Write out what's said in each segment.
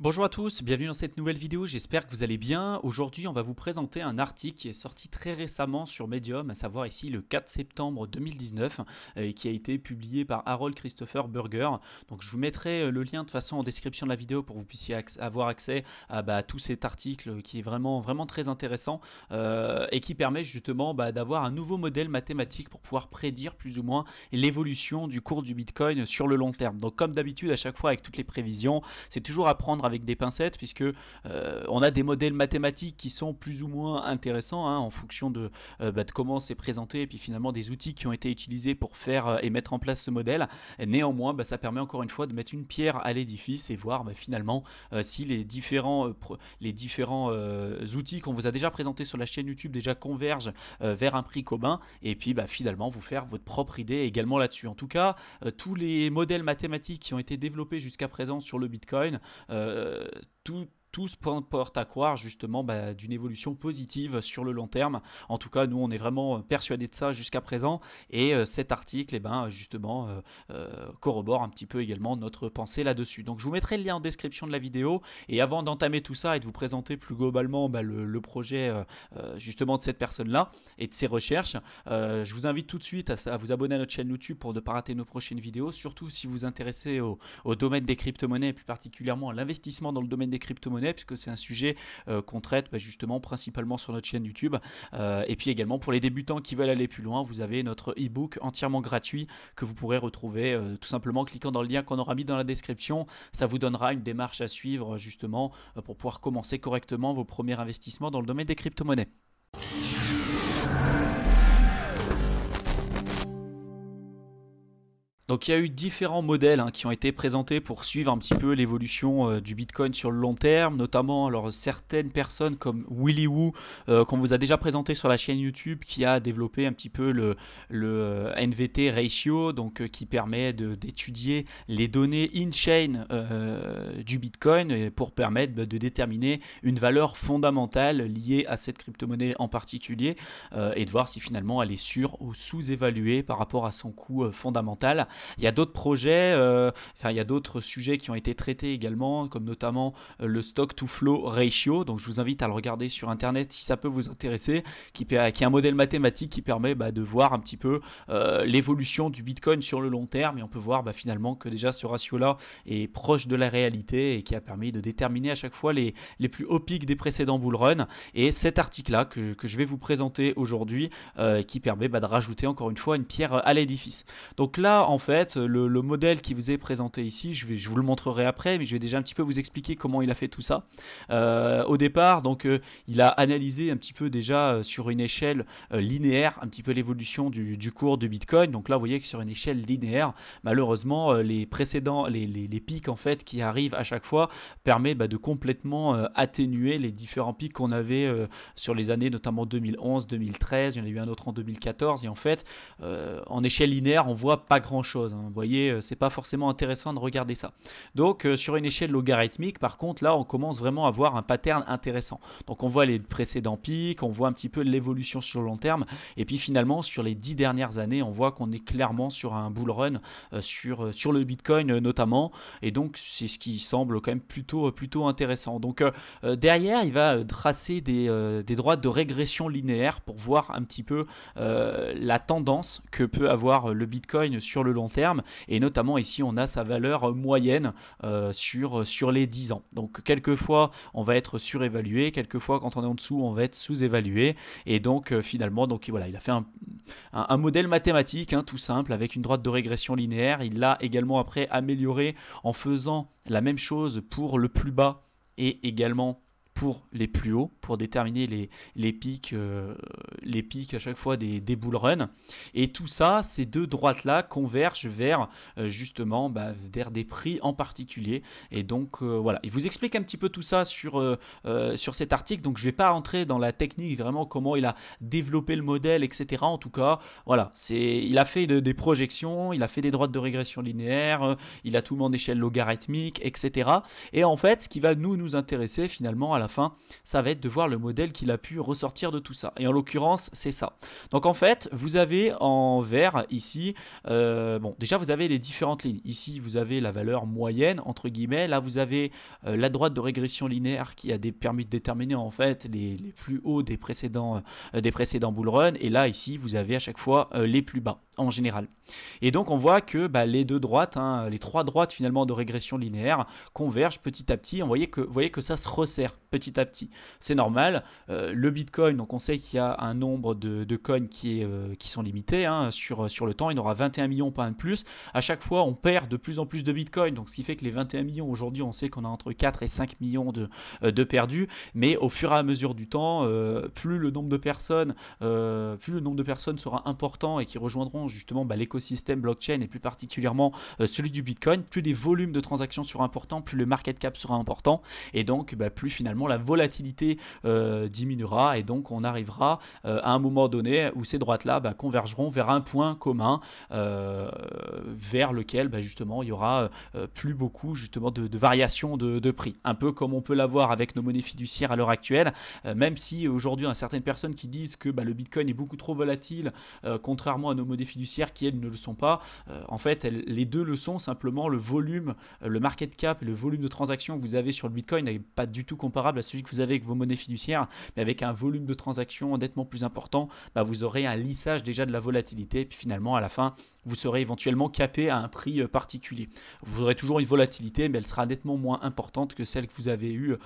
Bonjour à tous, bienvenue dans cette nouvelle vidéo, j'espère que vous allez bien. Aujourd'hui on va vous présenter un article qui est sorti très récemment sur Medium, à savoir ici le 4 septembre 2019, et qui a été publié par Harold Christopher Burger. Donc je vous mettrai le lien de toute façon en description de la vidéo pour que vous puissiez avoir accès à tout cet article qui est vraiment très intéressant et qui permet justement d'avoir un nouveau modèle mathématique pour pouvoir prédire plus ou moins l'évolution du cours du Bitcoin sur le long terme. Donc comme d'habitude à chaque fois avec toutes les prévisions, c'est toujours à prendre avec des pincettes puisque on a des modèles mathématiques qui sont plus ou moins intéressants en fonction de comment c'est présenté et puis finalement des outils qui ont été utilisés pour faire et mettre en place ce modèle. Et néanmoins, ça permet encore une fois de mettre une pierre à l'édifice et voir finalement si les différents outils qu'on vous a déjà présentés sur la chaîne YouTube déjà convergent vers un prix commun et puis finalement vous faire votre propre idée également là-dessus. En tout cas, tous les modèles mathématiques qui ont été développés jusqu'à présent sur le Bitcoin, tout se porte à croire justement d'une évolution positive sur le long terme. En tout cas, nous on est vraiment persuadés de ça jusqu'à présent et cet article justement corrobore un petit peu également notre pensée là-dessus. Donc je vous mettrai le lien en description de la vidéo et avant d'entamer tout ça et de vous présenter plus globalement le projet justement de cette personne-là et de ses recherches, je vous invite tout de suite à vous abonner à notre chaîne YouTube pour ne pas rater nos prochaines vidéos, surtout si vous vous intéressez au domaine des crypto-monnaies et plus particulièrement à l'investissement dans le domaine des crypto-monnaies, puisque c'est un sujet qu'on traite justement principalement sur notre chaîne YouTube. Et puis également pour les débutants qui veulent aller plus loin, vous avez notre e-book entièrement gratuit que vous pourrez retrouver tout simplement en cliquant dans le lien qu'on aura mis dans la description. Ça vous donnera une démarche à suivre justement pour pouvoir commencer correctement vos premiers investissements dans le domaine des crypto-monnaies. Donc il y a eu différents modèles qui ont été présentés pour suivre un petit peu l'évolution du Bitcoin sur le long terme, notamment alors certaines personnes comme Willy Woo qu'on vous a déjà présenté sur la chaîne YouTube, qui a développé un petit peu le NVT ratio, donc qui permet d'étudier les données in-chain du Bitcoin pour permettre de déterminer une valeur fondamentale liée à cette crypto-monnaie en particulier et de voir si finalement elle est sur ou sous-évaluée par rapport à son coût fondamental. Il y a d'autres projets, il y a d'autres sujets qui ont été traités également, comme notamment le stock to flow ratio. Donc je vous invite à le regarder sur internet si ça peut vous intéresser, qui est un modèle mathématique qui permet de voir un petit peu l'évolution du Bitcoin sur le long terme. Et on peut voir finalement que déjà ce ratio-là est proche de la réalité et qui a permis de déterminer à chaque fois les plus hauts pics des précédents bull run. Et cet article-là que je vais vous présenter aujourd'hui, qui permet de rajouter encore une fois une pierre à l'édifice. Donc là, en fait, le modèle qui vous est présenté ici, je vous le montrerai après, mais je vais déjà un petit peu vous expliquer comment il a fait tout ça. Au départ, donc, il a analysé un petit peu déjà sur une échelle linéaire, un petit peu l'évolution du cours de Bitcoin. Donc là, vous voyez que sur une échelle linéaire, malheureusement, les précédents, les pics en fait qui arrivent à chaque fois permettent de complètement atténuer les différents pics qu'on avait sur les années notamment 2011, 2013. Il y en a eu un autre en 2014 et en fait, en échelle linéaire, on voit pas grand chose. Vous voyez, c'est pas forcément intéressant de regarder ça. Donc sur une échelle logarithmique, par contre, là on commence vraiment à voir un pattern intéressant. Donc on voit les précédents pics, on voit un petit peu l'évolution sur le long terme, et puis finalement sur les 10 dernières années, on voit qu'on est clairement sur un bull run sur le Bitcoin notamment, et donc c'est ce qui semble quand même plutôt intéressant. Donc derrière, il va tracer des droites de régression linéaire pour voir un petit peu la tendance que peut avoir le Bitcoin sur le long terme, et notamment ici on a sa valeur moyenne sur les 10 ans. Donc quelquefois on va être surévalué, quelquefois quand on est en dessous on va être sous-évalué, et donc finalement voilà, il a fait un modèle mathématique tout simple avec une droite de régression linéaire. Il l'a également après amélioré en faisant la même chose pour le plus bas et également pour les plus hauts, pour déterminer les pics à chaque fois des bull run. Et tout ça, ces deux droites-là convergent vers justement vers des prix en particulier. Et donc voilà, il vous explique un petit peu tout ça sur cet article. Donc je ne vais pas rentrer dans la technique, vraiment comment il a développé le modèle, etc. En tout cas, voilà, il a fait des projections, il a fait des droites de régression linéaire, il a tout mis en échelle logarithmique, etc. Et en fait, ce qui va nous intéresser finalement à la fin, ça va être de voir le modèle qu'il a pu ressortir de tout ça. Et en l'occurrence, c'est ça. Donc en fait, vous avez en vert ici, bon, déjà vous avez les différentes lignes. Ici, vous avez la valeur moyenne, entre guillemets. Là, vous avez la droite de régression linéaire qui a permis de déterminer en fait les plus hauts des précédents bull run. Et là, ici, vous avez à chaque fois les plus bas en général. Et donc on voit que les deux droites, les trois droites finalement de régression linéaire convergent petit à petit. Vous voyez que ça se resserre petit à petit. C'est normal. Le Bitcoin, donc on sait qu'il y a un nombre de coins qui sont limités sur le temps. Il y en aura 21 millions, pas un de plus. À chaque fois, on perd de plus en plus de Bitcoin. Donc ce qui fait que les 21 millions aujourd'hui, on sait qu'on a entre 4 et 5 millions de perdus. Mais au fur et à mesure du temps, plus le nombre de personnes sera important et qui rejoindront justement l'écosystème blockchain et plus particulièrement celui du Bitcoin, plus les volumes de transactions seront importants, plus le market cap sera important et donc plus finalement la volatilité diminuera et donc on arrivera à un moment donné où ces droites-là convergeront vers un point commun vers lequel justement il y aura plus beaucoup justement de variations de prix. Un peu comme on peut l'avoir avec nos monnaies fiduciaires à l'heure actuelle, même si aujourd'hui il y a certaines personnes qui disent que le Bitcoin est beaucoup trop volatile contrairement à nos monnaies fiduciaires qui elles ne le sont pas. En fait les deux le sont, simplement le volume, le market cap et le volume de transactions que vous avez sur le Bitcoin n'est pas du tout comparable à celui que vous avez avec vos monnaies fiduciaires, mais avec un volume de transactions nettement plus important, vous aurez un lissage déjà de la volatilité et puis finalement à la fin vous serez éventuellement capé à un prix particulier. Vous aurez toujours une volatilité mais elle sera nettement moins importante que celle que vous avez eue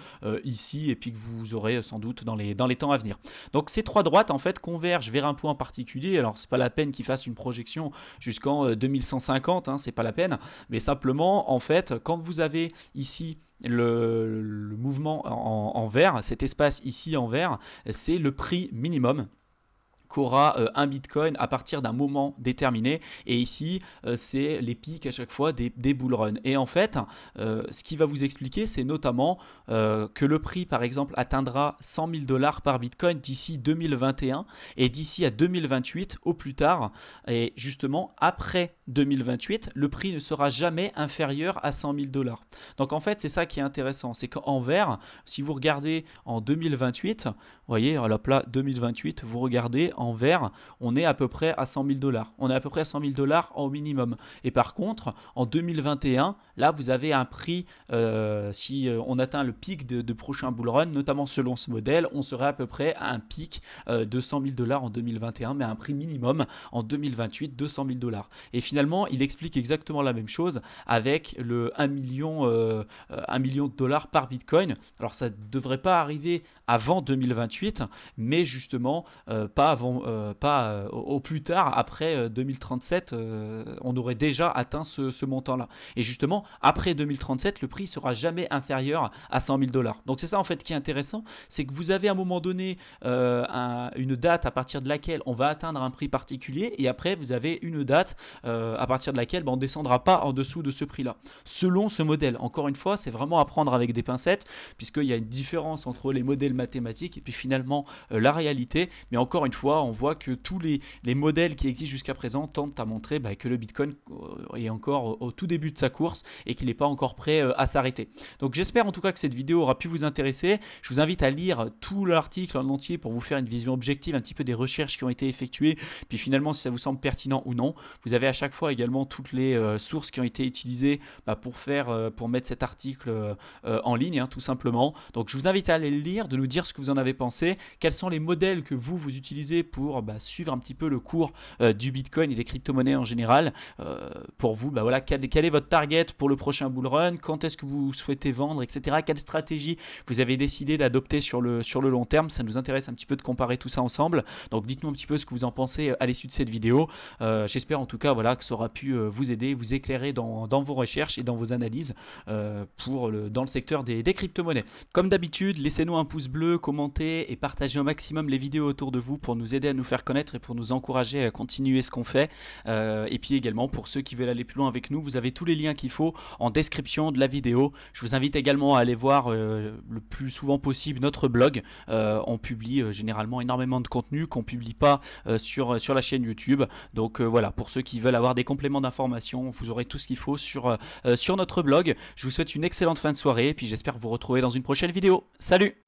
ici et puis que vous aurez sans doute dans les temps à venir. Donc ces trois droites en fait convergent vers un point particulier. Alors c'est pas la peine qu'ils fassent une projection jusqu'en 2150, c'est pas la peine, mais simplement en fait quand vous avez ici le mouvement en vert, cet espace ici en vert, c'est le prix minimum qu'aura un Bitcoin à partir d'un moment déterminé et ici c'est les pics à chaque fois des bull runs et en fait ce qui va vous expliquer c'est notamment que le prix par exemple atteindra 100 000 $ par Bitcoin d'ici 2021 et d'ici à 2028 au plus tard et justement après 2028 le prix ne sera jamais inférieur à 100 000 $. Donc en fait c'est ça qui est intéressant, c'est qu'en vert si vous regardez en 2028, vous voyez alors là 2028 vous regardez en vert, on est à peu près à 100 000 $. On est à peu près à 100 000 $ au minimum. Et par contre, en 2021, là, vous avez un prix, si on atteint le pic de prochain bull run, notamment selon ce modèle, on serait à peu près à un pic de 100 000 $ en 2021, mais à un prix minimum en 2028, 200 000 $. Et finalement, il explique exactement la même chose avec le 1 million de dollars par Bitcoin. Alors, ça ne devrait pas arriver avant 2028, mais justement, pas au plus tard, après 2037, on aurait déjà atteint ce montant-là. Et justement, après 2037, le prix sera jamais inférieur à 100 000 $. Donc c'est ça en fait qui est intéressant, c'est que vous avez à un moment donné une date à partir de laquelle on va atteindre un prix particulier, et après vous avez une date à partir de laquelle on ne descendra pas en dessous de ce prix-là. Selon ce modèle, encore une fois, c'est vraiment à prendre avec des pincettes, puisqu'il y a une différence entre les modèles mathématiques et puis finalement la réalité, mais encore une fois, on voit que tous les modèles qui existent jusqu'à présent tentent à montrer que le Bitcoin est encore au tout début de sa course et qu'il n'est pas encore prêt à s'arrêter. Donc j'espère en tout cas que cette vidéo aura pu vous intéresser. Je vous invite à lire tout l'article en entier pour vous faire une vision objective un petit peu des recherches qui ont été effectuées, puis finalement si ça vous semble pertinent ou non. Vous avez à chaque fois également toutes les sources qui ont été utilisées pour mettre cet article en ligne, tout simplement. Donc je vous invite à aller le lire, de nous dire ce que vous en avez pensé, quels sont les modèles que vous utilisez pour suivre un petit peu le cours du Bitcoin et des crypto-monnaies en général. Pour vous, voilà, quel est votre target pour le prochain bull run, quand est-ce que vous souhaitez vendre, etc. Quelle stratégie vous avez décidé d'adopter sur le long terme. Ça nous intéresse un petit peu de comparer tout ça ensemble. Donc dites-nous un petit peu ce que vous en pensez à l'issue de cette vidéo. J'espère en tout cas que ça aura pu vous aider, vous éclairer dans vos recherches et dans vos analyses dans le secteur des crypto-monnaies. Comme d'habitude, laissez-nous un pouce bleu, commentez et partagez au maximum les vidéos autour de vous pour nous aider à nous faire connaître et pour nous encourager à continuer ce qu'on fait. Et puis également pour ceux qui veulent aller plus loin avec nous, vous avez tous les liens qu'il faut en description de la vidéo. Je vous invite également à aller voir le plus souvent possible notre blog. On publie généralement énormément de contenu qu'on ne publie pas sur la chaîne YouTube. Donc voilà, pour ceux qui veulent avoir des compléments d'information, vous aurez tout ce qu'il faut sur notre blog. Je vous souhaite une excellente fin de soirée et puis j'espère vous retrouver dans une prochaine vidéo. Salut!